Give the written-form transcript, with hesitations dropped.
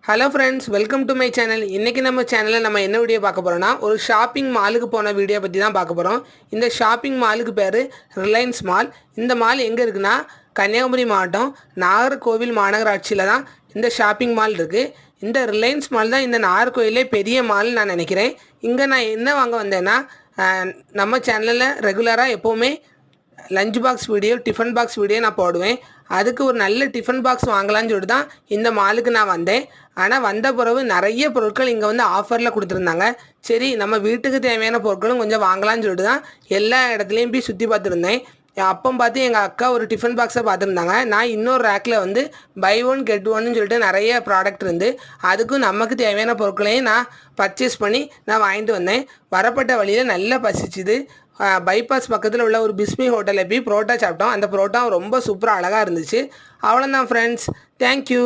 Hello friends, welcome to my channel. இன்றைக்கி நம்ம சேனலில் நம்ம என்ன வீடியோ பார்க்க போகிறோன்னா, ஒரு ஷாப்பிங் மாலுக்கு போன வீடியோ பற்றி தான் பார்க்க போகிறோம். இந்த ஷாப்பிங் மாலுக்கு பேர் ரிலையன்ஸ் மால். இந்த மால் எங்கே இருக்குன்னா, கன்னியாகுமரி மாவட்டம் நாகர்கோவில் மாநகராட்சியில் தான் இந்த ஷாப்பிங் மால் இருக்குது. இந்த ரிலையன்ஸ் மால் தான் இந்த நாகர்கோவிலே பெரிய மால்னு நான் நினைக்கிறேன். இங்கே நான் என்ன வாங்க வந்தேன்னா, நம்ம சேனலில் ரெகுலராக எப்போவுமே lunch box video, tiffin box video நான் போடுவேன். அதுக்கு ஒரு நல்ல டிஃபன் பாக்ஸ் வாங்கலான்னு சொல்லிட்டு தான் இந்த மாலுக்கு நான் வந்தேன். ஆனால் வந்த பிறகு நிறைய பொருட்கள் இங்கே வந்து ஆஃபரில் கொடுத்துருந்தாங்க. சரி, நம்ம வீட்டுக்கு தேவையான பொருட்களும் கொஞ்சம் வாங்கலான்னு சொல்லிட்டு தான் எல்லா இடத்துலையும் போய் சுற்றி பார்த்துருந்தேன். அப்போ பார்த்து எங்கள் அக்கா ஒரு டிஃபன் பாக்ஸை பார்த்துருந்தாங்க. நான் இன்னொரு ரேக்கில் வந்து பை ஒன் கெட் ஒன்னு சொல்லிட்டு நிறைய ப்ராடக்ட் இருந்து அதுக்கும் நமக்கு தேவையான பொருட்களையும் நான் பர்ச்சேஸ் பண்ணி நான் வாங்கிட்டு வந்தேன். வரப்பட்ட வழியில் நல்லா பசிச்சுது. பைபாஸ் பக்கத்தில் உள்ள ஒரு பிஸ்மி ஹோட்டலில் போய் புரோட்டா சாப்பிட்டோம். அந்த புரோட்டா ரொம்ப சூப்பராக அழகாக இருந்துச்சு. அவ்வளோதான் ஃப்ரெண்ட்ஸ், தேங்க்யூ.